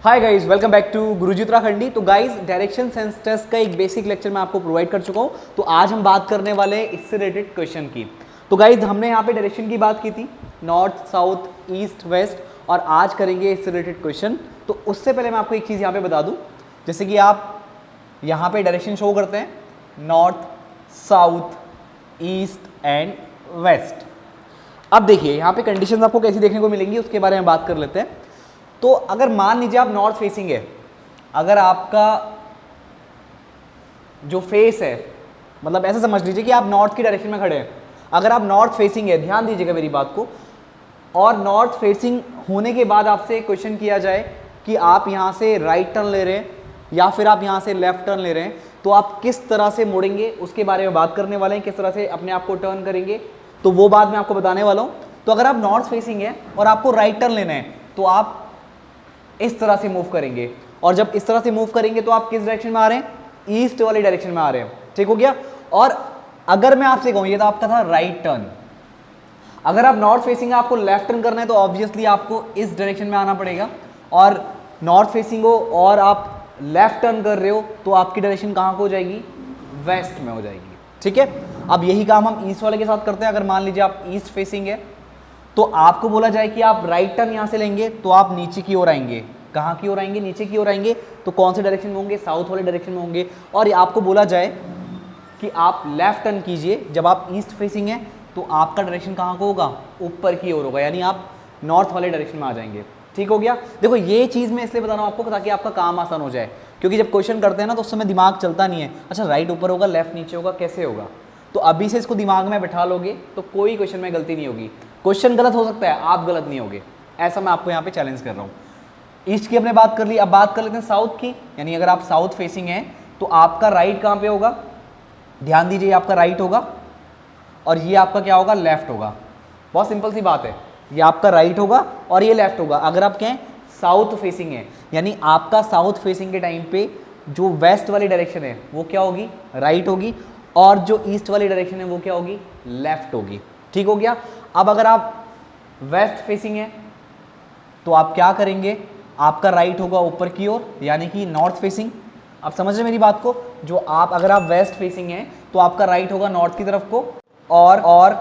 Hi guys, welcome back to Guruji Uttarakhandi. तो guys, direction sense test का एक बेसिक लेक्चर मैं आपको प्रोवाइड कर चुका हूँ। तो आज हम बात करने वाले हैं इससे रिलेटेड क्वेश्चन की। तो गाइस, हमने यहाँ पे डायरेक्शन की बात की थी, नॉर्थ, साउथ, ईस्ट, वेस्ट, और आज करेंगे इससे रिलेटेड क्वेश्चन। तो उससे पहले मैं आपको एक चीज़ यहाँ पे बता दूँ, जैसे कि आप यहाँ पे डायरेक्शन शो करते हैं north, south, east and west. अब देखिए यहाँ पे कंडीशंस आपको कैसी देखने को मिलेंगी उसके बारे में बात कर लेते हैं। तो अगर मान लीजिए आप नॉर्थ फेसिंग है, अगर आपका जो फेस है, मतलब ऐसा समझ लीजिए कि आप नॉर्थ की डायरेक्शन में खड़े हैं। अगर आप नॉर्थ फेसिंग है, ध्यान दीजिएगा मेरी बात को, और नॉर्थ फेसिंग होने के बाद आपसे क्वेश्चन किया जाए कि आप यहाँ से राइट टर्न ले रहे हैं या फिर आप यहाँ से लेफ्ट टर्न ले रहे हैं, तो आप किस तरह से मुड़ेंगे उसके बारे में बात करने वाले हैं, किस तरह से अपने आप को टर्न करेंगे, तो वो बात मैं आपको बताने वाला हूँ। तो अगर आप नॉर्थ फेसिंग है और आपको राइट टर्न लेना है, तो आप इस तरह से मूव करेंगे, और जब इस तरह से मूव करेंगे तो आप किस डायरेक्शन में आ रहे हैं, ईस्ट वाली डायरेक्शन में आ रहे हैं। ठीक हो गया। और अगर मैं आपसे कहूँ, ये तो आपका था राइट टर्न, अगर आप नॉर्थ फेसिंग है, आपको लेफ्ट टर्न करना है, तो ऑब्वियसली आपको इस डायरेक्शन में आना पड़ेगा। और नॉर्थ फेसिंग हो और आप लेफ्ट टर्न कर रहे हो, तो आपकी डायरेक्शन कहाँ को हो जाएगी, वेस्ट में हो जाएगी। ठीक है। अब यही काम हम ईस्ट वाले के साथ करते हैं। अगर मान लीजिए आप ईस्ट फेसिंग है, तो आपको बोला जाए कि आप राइट टर्न यहाँ से लेंगे, तो आप नीचे की ओर आएंगे। कहाँ की ओर आएंगे, नीचे की ओर आएंगे। तो कौन से डायरेक्शन में होंगे, साउथ वाले डायरेक्शन में होंगे। और आपको बोला जाए कि आप लेफ्ट टर्न कीजिए, जब आप ईस्ट फेसिंग हैं, तो आपका डायरेक्शन कहाँ को होगा, ऊपर की ओर होगा, यानी आप नॉर्थ वाले डायरेक्शन में आ जाएंगे। ठीक हो गया। देखो, ये चीज़ मैं इसलिए बता रहा हूँ आपको ताकि आपका काम आसान हो जाए, क्योंकि जब क्वेश्चन करते हैं ना, तो उस समय दिमाग चलता नहीं है, अच्छा राइट ऊपर होगा, लेफ्ट नीचे होगा, कैसे होगा। तो अभी से इसको दिमाग में बैठा लोगे तो कोई क्वेश्चन में गलती नहीं होगी। क्वेश्चन गलत हो सकता है, आप गलत नहीं होगे, ऐसा मैं आपको यहाँ पे चैलेंज कर रहा हूँ। ईस्ट की हमने बात कर ली, अब बात कर लेते हैं साउथ की। यानी अगर आप साउथ फेसिंग हैं, तो आपका राइट कहाँ पे होगा, ध्यान दीजिए, आपका राइट होगा और ये आपका क्या होगा, लेफ्ट होगा। बहुत सिंपल सी बात है, ये आपका राइट होगा और ये लेफ्ट होगा। अगर आप कहें साउथ फेसिंग है, यानी आपका साउथ फेसिंग के टाइम पे जो वेस्ट वाली डायरेक्शन है वो क्या होगी, राइट होगी, और जो ईस्ट वाली डायरेक्शन है वो क्या होगी, लेफ्ट होगी। ठीक हो गया। अब अगर आप वेस्ट फेसिंग है, तो आप क्या करेंगे, आपका राइट होगा ऊपर की ओर, यानी कि नॉर्थ फेसिंग। आप समझ रहे मेरी बात को, जो आप अगर आप वेस्ट फेसिंग हैं, तो आपका राइट होगा नॉर्थ की तरफ को, और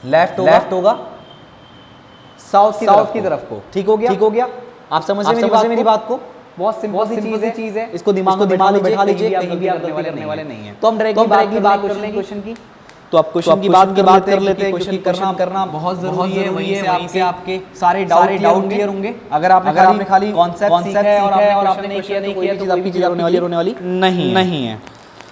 लेफ्ट होगा साउथ की तरफ को। ठीक हो गया। ठीक हो गया। आप समझ रहे मेरी बात को, बहुत सिंपल सी चीज है, इसको दिमाग में बैठा लीजिए, कहीं भी आप गलती करने वाले नहीं है। तो हम डायरेक्टली बात कर लें क्वेश्चन की। तो आप क्वेश्चन की बात कर लेते हैं, क्योंकि क्वेश्चन करना बहुत जरूरी है। वहीं से आपके सारे डाउट क्लियर होंगे। अगर आपने खाली कॉन्सेप्ट सीखा है और आपने नहीं किया, तो कोई भी चीज आपकी क्लियर होने वाली नहीं है।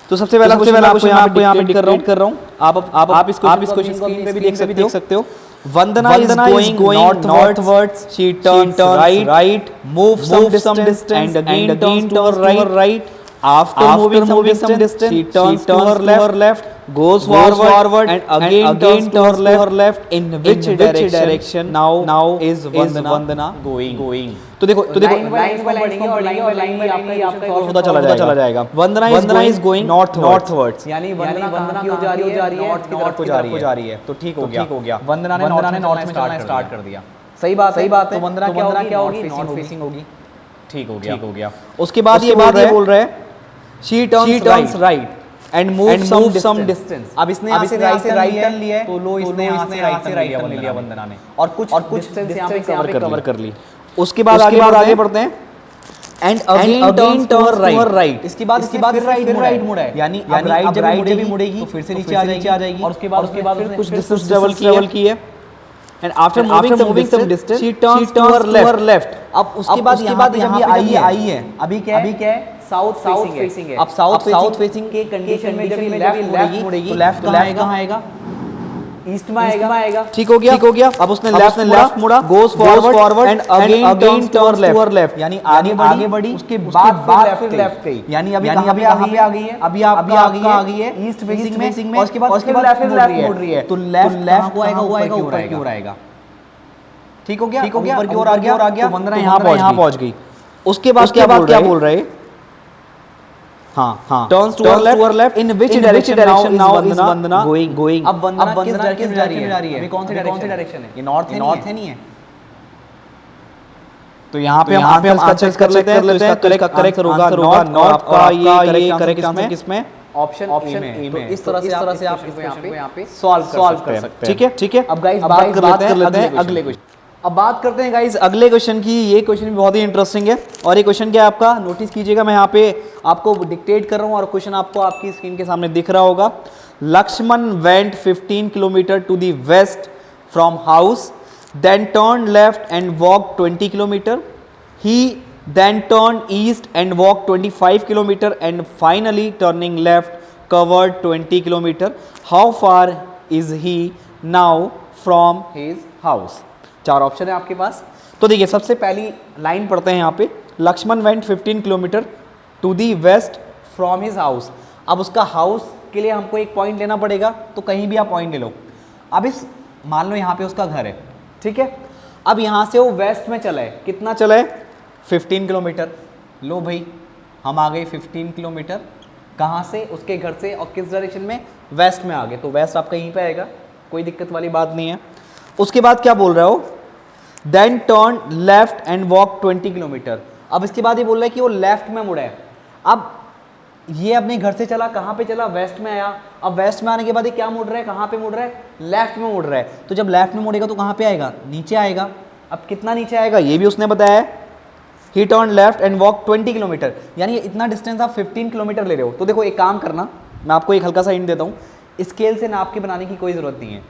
तो सबसे पहला आपको यहाँ पे डिक्टेट कर रहा हूँ। आप इस क्वेश्चन स्क्रीन पे भी देख सकते हो। Vandana is going northwards. She turns right, moves some distance, and again turns to her right. After moving some distance, she turns to her left, goes forward, and again turns to her left. In which direction now is Vandana going? तो देखो होता चला जाएगा। वंदना is going northwards, यानी वंदना की ओर जा रही है, नॉर्थ की तरफ को जा रही है। तो ठीक हो गया। वंदना ने नॉर्थ में चलना स्टार्ट कर दिया। सही बात है। तो वंदना क्या होगी, नॉर्थ फेसिंग होगी। ठीक हो गया। उसके बाद ये बोल रहा है she turns right and move some distance. अब इसने यहाँ से राइट टर्न लिया है, तो लो इसने यहाँ से राइट टर्न लिया वंदना ने, और कुछ डिस्टेंस यहाँ पे कवर कर ली। उसके बाद आगे बढ़ते हैं, एंड अगेन टर्न राइट। इसके बाद फिर राइट मुड़ा है, यानी राइट जब भी मुड़ेगी तो फिर से नीचे आ जाएगी, और उसके बाद उसने कुछ डिस्टेंस ट्रैवल की है। And after moving some distance she turns to her left. अब उसके बाद यहाँ पे आई है, अभी क्या है, साउथ फेसिंग है। अब साउथ फेसिंग के कंडीशन में जब लेफ्ट मुड़ेगी, तो लेफ्ट कहाँ आएगा, ईस्ट में आएगा। ठीक हो गया। अब उसने लेफ्ट मुड़ा, goes forward and again turn left, यानी आगे बढ़ी, उसके बाद फिर लेफ्ट गई, यानी अभी कहां पे आ गई है, अभी आ गई है ईस्ट फेसिंग में, और उसके बाद लेफ्ट मुड़ रही है। तो लेफ्ट को आएगा, ऊपर की ओर आएगा। ठीक हो गया। ऊपर की ओर आ गया। तो वंदना यहां पहुंच गई। उसके बाद क्या बोल रहे, हाँ, turns to her left. In which direction now is Vandana going? अब वंदना किस डायरेक्शन जा रही है? अभी कौन सी डायरेक्शन है? ये नॉर्थ है नहीं है? तो यहाँ पे हम आंसर कर लेते हैं, तो इसका करेक्ट होगा नॉर्थ का। ये करेक्ट किसमें? ऑप्शन ए में। तो इस तरह से आप इसको यहाँ पे सॉल्व कर सकते हैं। ठीक है। अब गाइस बात कर लेते हैं अगले क्वेश्चन। अब बात करते हैं गाइस अगले क्वेश्चन की। ये क्वेश्चन भी बहुत ही इंटरेस्टिंग है और ये क्वेश्चन क्या है आपका, नोटिस कीजिएगा, मैं यहाँ पे आपको डिक्टेट कर रहा हूँ और क्वेश्चन आपको आपकी स्क्रीन के सामने दिख रहा होगा। Lakshman went 15 kilometre to the west from house, then turn left and walk 20 kilometre. He then turned east and walked 25 kilometer and finally turning left covered 20 kilometer. How far is he now from his house? चार option है आपके पास। तो देखिए सबसे पहली line पढ़ते हैं यहाँ पे, Lakshman went 15 kilometre to the west from his house. अब उसका हाउस के लिए हमको एक पॉइंट लेना पड़ेगा, तो कहीं भी आप पॉइंट ले लो। अब इस मान लो यहाँ पे उसका घर है, ठीक है। अब यहाँ से वो वेस्ट में चला है, कितना चला है? 15 किलोमीटर। लो भाई हम आ गए 15 किलोमीटर, कहाँ से? उसके घर से। और किस डायरेक्शन में? वेस्ट में आ गए, तो वेस्ट आपका यहीं पे आएगा, कोई दिक्कत वाली बात नहीं है। उसके बाद क्या बोल रहा हो? Then turn left and walk 20 kilometre. अब इसके बाद ये बोल रहा है कि वो लेफ्ट में मुड़ा है। अब ये अपने घर से चला, कहाँ पे चला? वेस्ट में आया। अब वेस्ट में आने के बाद ये क्या मुड़ रहा है? कहाँ पे मुड़ रहा है? लेफ्ट में मुड़ रहा है। तो जब लेफ्ट में मुड़ेगा तो कहाँ पे आएगा? नीचे आएगा। अब कितना नीचे आएगा ये भी उसने बताया है। ही turn left and walk 20 kilometre, यानी इतना डिस्टेंस आप 15 किलोमीटर ले रहे हो। तो देखो एक काम करना, मैं आपको एक हल्का सा हिंट देता हूँ, स्केल से नाप के बनाने की कोई ज़रूरत नहीं है।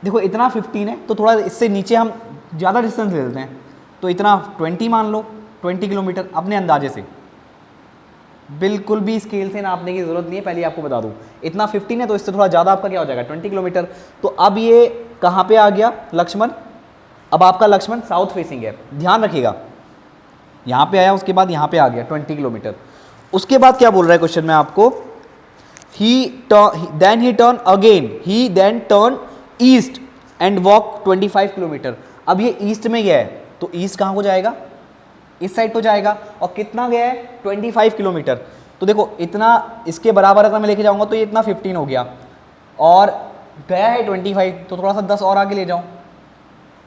देखो इतना 15 है, तो थोड़ा इससे नीचे हम ज़्यादा डिस्टेंस ले लेते हैं, तो इतना 20 मान लो, 20 किलोमीटर अपने अंदाजे से। बिल्कुल भी स्केल से नापने की ज़रूरत नहीं है, पहले आपको बता दूँ। इतना 15 है तो इससे थोड़ा ज़्यादा आपका क्या हो जाएगा? 20 किलोमीटर। तो अब ये कहाँ पर आ गया लक्ष्मण? अब आपका लक्ष्मण साउथ फेसिंग है, ध्यान रखिएगा। यहाँ पे आया, उसके बाद यहाँ पे आ गया 20 किलोमीटर। उसके बाद क्या बोल रहा है क्वेश्चन में आपको? Then he turn again, he then turn east and walk 25 kilometre. अब ये ईस्ट में गया है, तो ईस्ट कहाँ को जाएगा? इस साइड को जाएगा। और कितना गया है? 25 किलोमीटर। तो देखो इतना इसके बराबर अगर मैं लेके जाऊँगा तो ये इतना 15 हो गया, और गया है 25, तो थोड़ा सा 10 और आगे ले जाऊँ।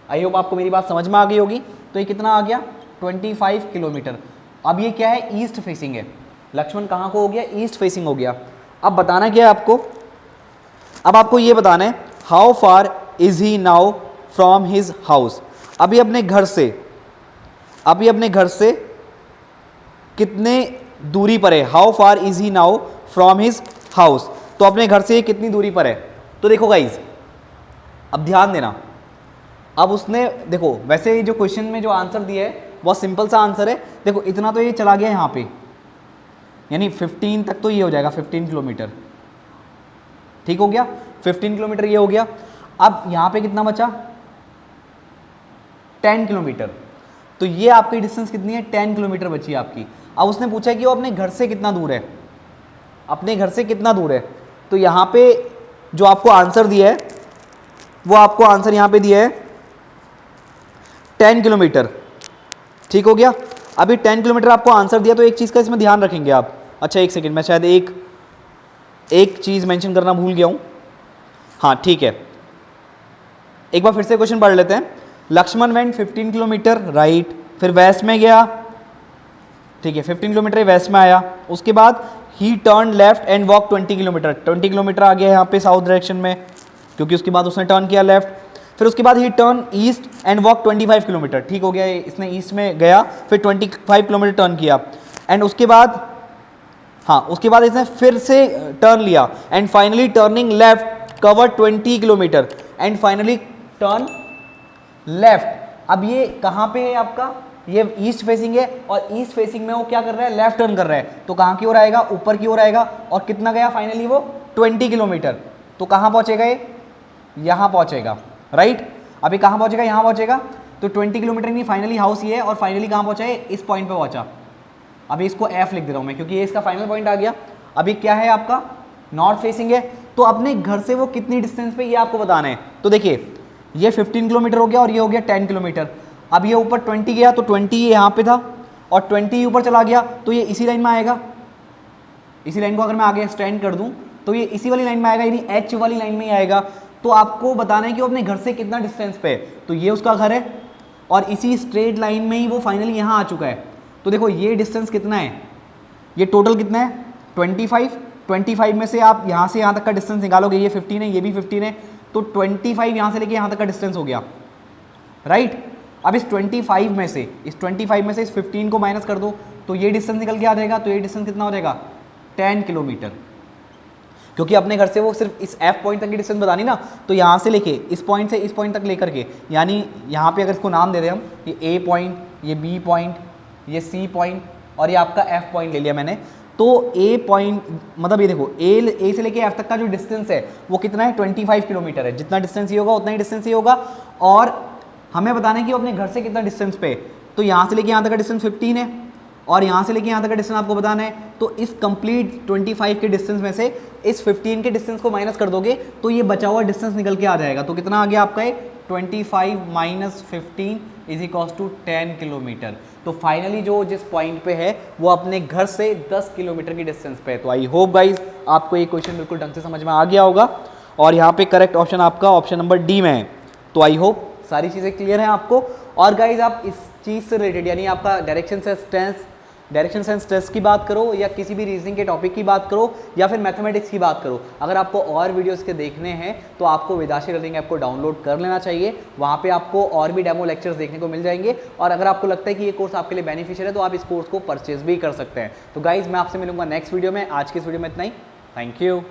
आई होप आपको मेरी बात समझ में आ गई होगी। तो ये कितना आ गया? 25 किलोमीटर। अब ये क्या है? ईस्ट फेसिंग है। लक्ष्मण कहाँ को हो गया? ईस्ट फेसिंग हो गया। अब बताना क्या है आपको? अब आपको ये बताना है how far is he now from his house. अभी अपने घर से कितने दूरी पर है? How far is he now from his house. तो अपने घर से कितनी दूरी पर है? तो देखो गाइज, अब ध्यान देना। अब उसने देखो, वैसे जो क्वेश्चन में जो आंसर दिया है बहुत सिंपल सा आंसर है। देखो इतना तो ये चला गया यहाँ पे, यानी 15 तक तो ये हो जाएगा 15 किलोमीटर, ठीक हो गया। 15 किलोमीटर ये हो गया। अब यहाँ पे कितना बचा? 10 किलोमीटर। तो ये आपकी डिस्टेंस कितनी है? 10 किलोमीटर बची आपकी। अब उसने पूछा कि वो अपने घर से कितना दूर है, अपने घर से कितना दूर है। तो यहाँ पे जो आपको आंसर दिया है वो आपको आंसर यहाँ पे दिया है 10 किलोमीटर, ठीक हो गया। अभी 10 किलोमीटर आपको आंसर दिया, तो एक चीज़ का इसमें ध्यान रखेंगे आप। अच्छा एक सेकंड, मैं शायद एक चीज़ मेंशन करना भूल गया हूँ। हाँ ठीक है, एक बार फिर से क्वेश्चन पढ़ लेते हैं। लक्ष्मण वेंट 15 किलोमीटर राइट, फिर वेस्ट में गया, ठीक है 15 किलोमीटर वेस्ट में आया। उसके बाद ही turn left and walk 20 kilometre, 20 kilometre आ गया यहाँ पे साउथ डायरेक्शन में, क्योंकि उसके बाद उसने टर्न किया लेफ्ट। फिर उसके बाद ही turn east and walk 25 kilometre, ठीक हो गया, इसने ईस्ट में गया, फिर 25 किलोमीटर टर्न किया। एंड उसके बाद उसके बाद इसने फिर से टर्न लिया and finally turning left cover 20 kilometre and finally turn left. अब ये कहाँ पे है आपका? ये ईस्ट फेसिंग है, और ईस्ट फेसिंग में वो क्या कर रहा है? लेफ्ट टर्न कर रहा है। तो कहाँ की ओर आएगा? ऊपर की ओर आएगा। और कितना गया फाइनली? वो 20 किलोमीटर। तो कहाँ पहुँचेगा ये? यहाँ पहुँचेगा, राइट। अभी कहाँ पहुँचेगा? यहाँ पहुँचेगा। तो 20 किलोमीटर नहीं, फाइनली हाउस ये है, और फाइनली कहाँ पहुँचा है? इस पॉइंट पे पहुँचा। अभी इसको F लिख दे रहा हूँ मैं, क्योंकि ये इसका फाइनल पॉइंट आ गया। अभी क्या है आपका? नॉर्थ फेसिंग है। तो अपने घर से वो कितनी डिस्टेंस पे, ये आपको बताना है। तो देखिए ये 15 किलोमीटर हो गया और ये हो गया 10 किलोमीटर। अब ये ऊपर 20 गया, तो 20 ये यहाँ पे था, और 20 ऊपर चला गया, तो ये इसी लाइन में आएगा। इसी लाइन को अगर मैं आगे एक्सटेंड कर दूँ तो ये इसी वाली लाइन में आएगा, यानी H वाली लाइन में ही आएगा। तो आपको बताना है कि वो अपने घर से कितना डिस्टेंस पे है। तो ये उसका घर है, और इसी स्ट्रेट लाइन में ही वो फाइनली यहाँ आ चुका है। तो देखो ये डिस्टेंस कितना है, ये टोटल कितना है 25 में से आप यहाँ से यहाँ तक का डिस्टेंस निकालोगे, ये 15 है, ये भी 15 है, तो 25 यहाँ से लेके यहाँ तक का डिस्टेंस हो गया, राइट। अब इस 25 में से इस 15 को माइनस कर दो तो ये डिस्टेंस निकल के आ जाएगा। तो ये डिस्टेंस कितना हो जाएगा 10 किलोमीटर, क्योंकि अपने घर से वो सिर्फ इस F पॉइंट तक की डिस्टेंस बतानी ना, तो यहाँ से लेके इस पॉइंट से इस पॉइंट तक लेकर के, यानी यहाँ पे अगर इसको नाम दे दें हम, ये A पॉइंट, ये B पॉइंट, ये C पॉइंट और ये आपका F पॉइंट ले लिया मैंने, तो A पॉइंट मतलब ये देखो A से लेके F तक का जो डिस्टेंस है वो कितना है 25 किलोमीटर है। जितना डिस्टेंस ये होगा उतना ही डिस्टेंस ये होगा, और हमें बताना है कि वो अपने घर से कितना डिस्टेंस पे, तो यहाँ से लेके यहाँ तक का डिस्टेंस 15 है और यहाँ से लेके यहाँ तक का डिस्टेंस आपको बताना है। तो इस कंप्लीट 25 के डिस्टेंस में से इस 15 के डिस्टेंस को माइनस कर दोगे तो ये बचा हुआ डिस्टेंस निकल के आ जाएगा। तो कितना आ गया आपका ये 25 minus 15 is equals to 10 kilometre. तो फाइनली जो जिस पॉइंट पे है वो अपने घर से 10 किलोमीटर की डिस्टेंस पे है। तो आई होप गाइज आपको ये क्वेश्चन बिल्कुल ढंग से समझ में आ गया होगा, और यहाँ पे करेक्ट ऑप्शन आपका ऑप्शन नंबर डी में है। तो आई होप सारी चीज़ें क्लियर हैं आपको। और गाइज आप इस चीज़ से रिलेटेड यानी आपका डायरेक्शन सेंस स्ट्रेस की बात करो या किसी भी रीजनिंग के टॉपिक की बात करो या फिर मैथमेटिक्स की बात करो, अगर आपको और वीडियोस के देखने हैं तो आपको विदाशी लर्निंग ऐप को डाउनलोड कर लेना चाहिए। वहाँ पे आपको और भी डेमो लेक्चर्स देखने को मिल जाएंगे, और अगर आपको लगता है कि ये कोर्स आपके लिए बेनिफिशियल है तो आप इस कोर्स को परचेज भी कर सकते हैं। तो गाइज मैं आपसे मिलूंगा नेक्स्ट वीडियो में। आज की इस वीडियो में इतना ही। Thank you.